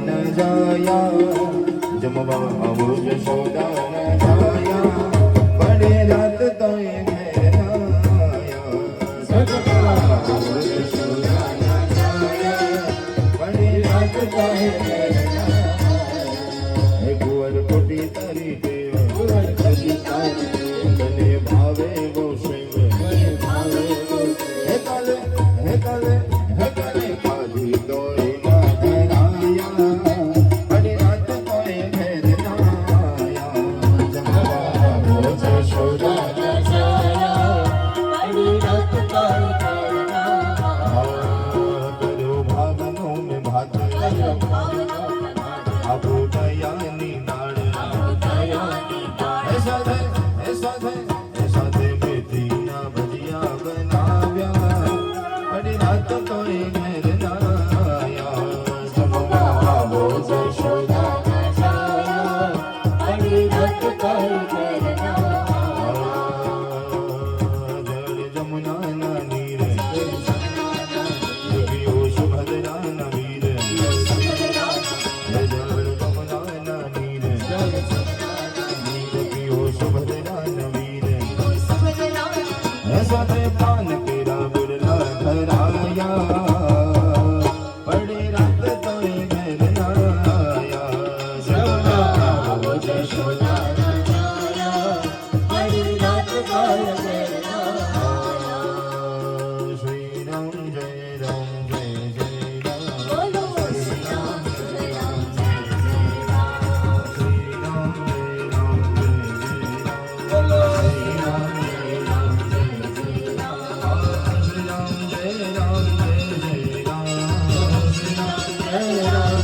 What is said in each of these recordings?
ન જાયા જમવા આવો જશોદા ન જાયા પડે રાત તોય ઘેર ના આયા જમવા આવો જશોદા ન જાયા પડે રાત તોય ઘેર ના આયા હે કુંવર ખોટી તારી ટેવ કુંવર ખોટી તારી તને ભાવે બહુ શિવ મને ભાવે બહુ હે કાલે ખાધી તોય ના ધરાયા પડે રાત તોય ઘેર ના આયા જમવા આવો જશોદા ન જાયા પડે રાત તોય ઘેર ના આયા કર્યો ભાવનો મેં ભાત આપો દયાની નાળ સાથે મેથીના ભજીયા બનાવ્યા અડી રાત તોય ઘેર ના આયા જમવા આવો જશોદા ન જાયા અડી રાત તોય ઘેર ના આયા જળ જમુનાના નીરે ગયો સુભદ્રાના વીર સાથે પાન કેરા બુરલા ધરાયા પડે રાત તોય ઘેર ના આયા જમવા આવો જશોદા ન જાયા પડે રાત તોય ઘેર ના આયા શ્રી રામ જય રામ જય જય રામ બોલો શ્રી રામ જય રામ જય જય રામ શ્રી રામ જય રામ જય જય રામ બોલો શ્રી રામ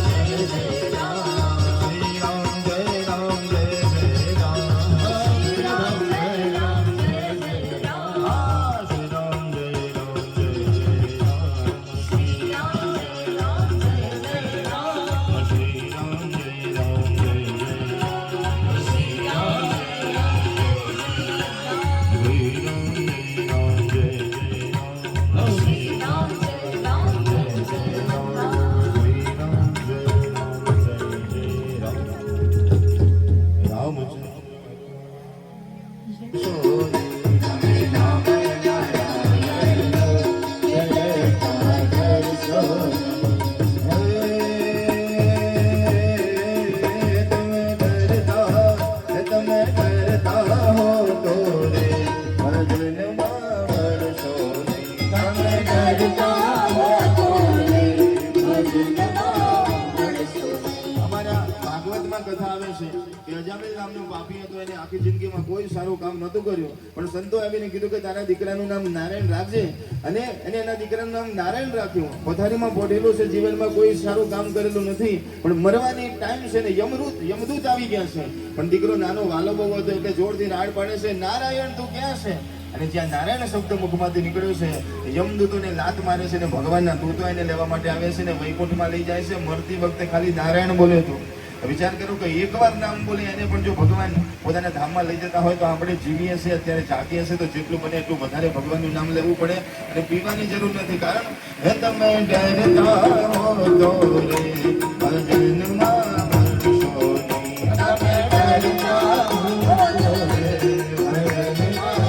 આખી જિંદગીમાં કોઈ સારું કામ નતું કર્યું પણ સંતો આવીને કીધું કે તારા દીકરાનું નામ નારાયણ રાખજે અને એના દીકરાનું નામ નારાયણ રાખ્યું. પથારીમાં પોઢેલું છે, જીવનમાં કોઈ સારું કામ કરેલું નથી પણ મરવાની ટાઈમ છે ને યમદૂત આવી ગયા છે પણ દીકરો નાનો વાલો બહુ હતો એટલે જોરથી રાડ પાડે છે, નારાયણ તું ક્યાં છે? અને જ્યાં નારાયણ શબ્દ મુખમાંથી નીકળ્યો છે યમદૂતોને લાત મારે છે ને ભગવાનના દૂતો એને લેવા માટે આવે છે ને વૈકુંઠમાં લઈ જાય છે. મરતી વખતે ખાલી નારાયણ બોલે હતું. વિચાર કરો કે એકવાર નામ બોલે એને પણ જો ભગવાન પોતાના ધામમાં લઈ જતા હોય તો આપણે જીવીએ છીએ, અત્યારે જાગીએ છીએ તો જેટલું બને એટલું વધારે ભગવાનનું નામ લેવું પડે અને પીવાની જરૂર નથી. કારણ હે તમે ડરતા હો તો રે ભજનમાં વરસો નહીં, તમે ડરતા હો તો રે ભજનમાં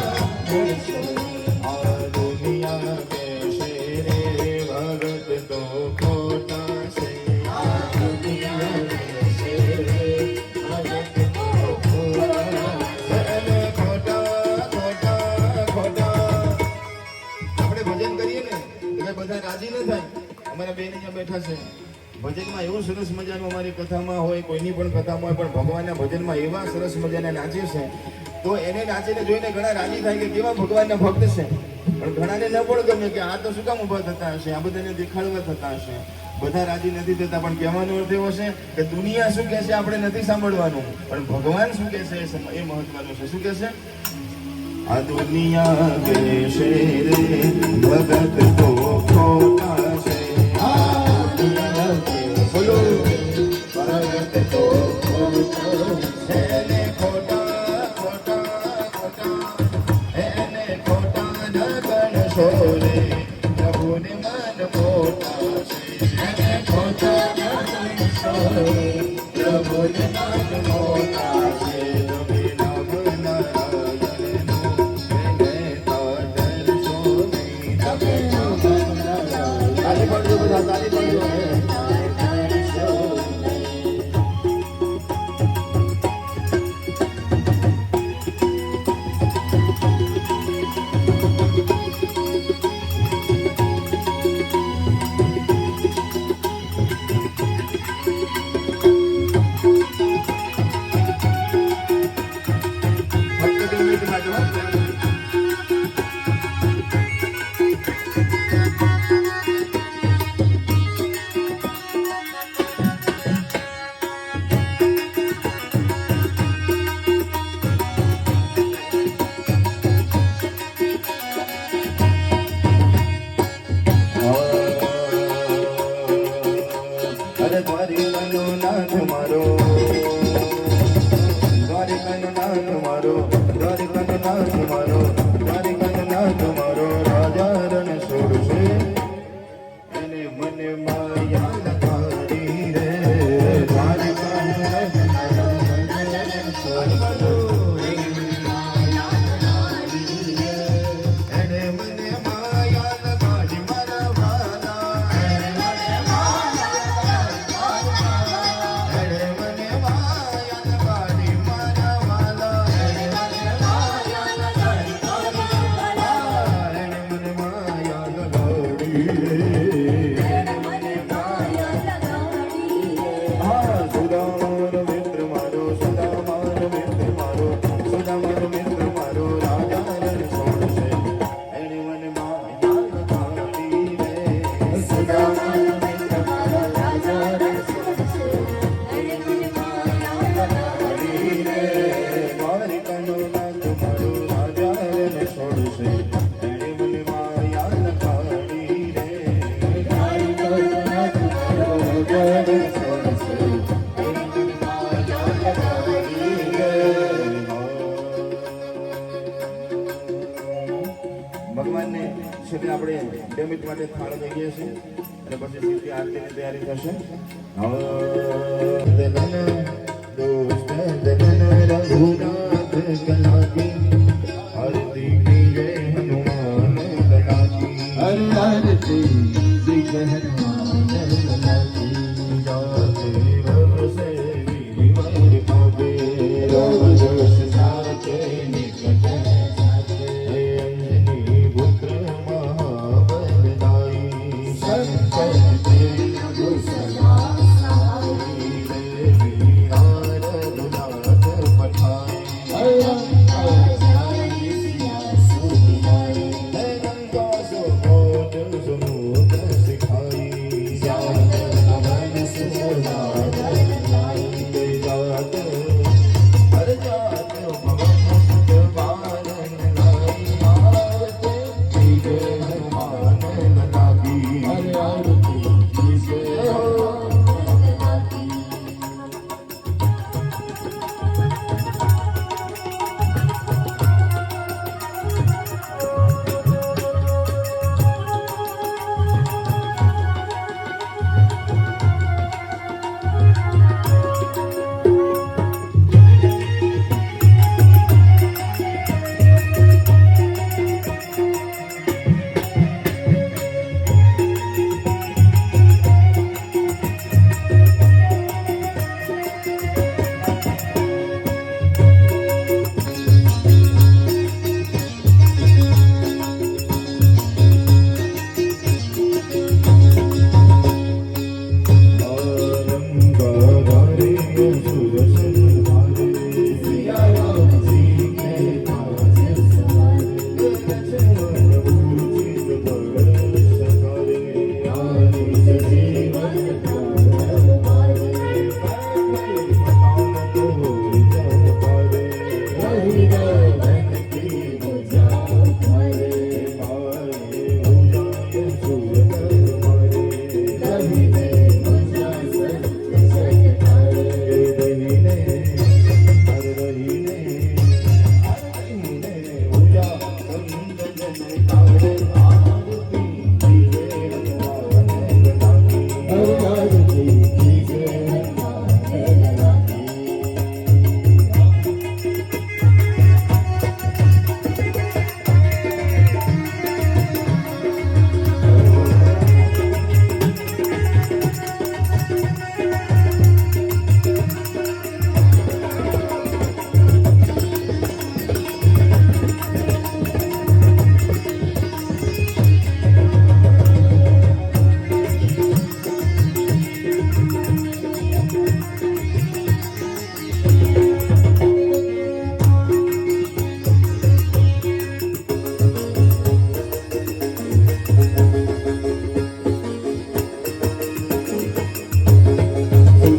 વરસો નહીં. આ દુનિયા કેસે રે ભગત તો ખોટા છે, આ દુનિયા રાજી ન થાય. અમારા બેન અહીંયા બેઠા છે, ભજનમાં એવું સરસ મજાનું અમારી કથામાં હોય, કોઈની પણ કથામાં હોય, પણ ભગવાનના ભજનમાં એવા સરસ મજાના નાચે છે તો એને નાચીને જોઈને ઘણા રાજી થાય કે કેવા ભગવાનના ભક્ત છે. પણ ઘણાને ન પણ ગમે કે આ તો શું કામ ઉભા થતા હશે, આ બધાને દેખાડવા થતા હશે. બધા રાજી નથી થતા પણ કહેવાનો અર્થ એવો છે કે દુનિયા શું કહે છે આપણે નથી સાંભળવાનું, પણ ભગવાન શું કહે છે એ મહત્વનું છે. શું કહે છે? આ દુનિયા કેસે રે ભગત તો ખોટા છે, આ દુનિયા બોલો ભગત તો ખોટા એને ખોટા ખોટા ખોટા એને ખોટા ન ગણશો રે પ્રભુને મન મોટા છે, એને ખોટા ન ગણશો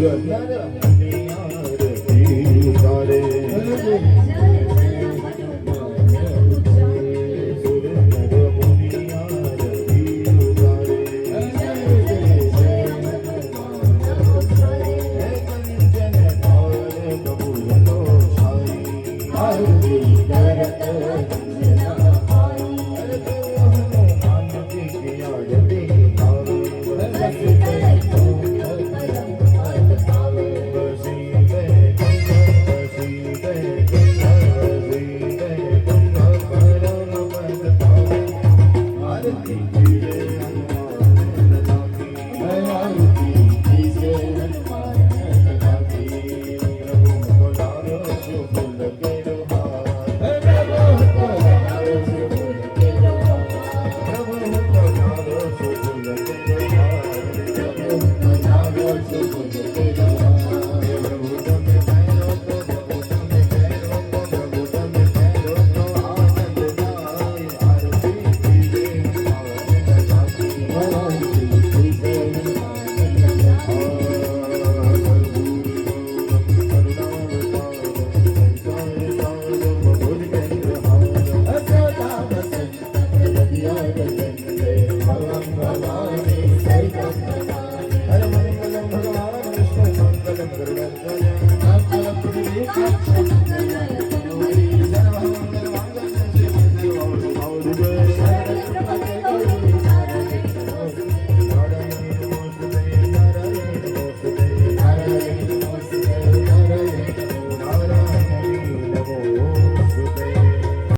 ભગવાન વિષ્ણુ મંગલમ ગરુડધ્વજ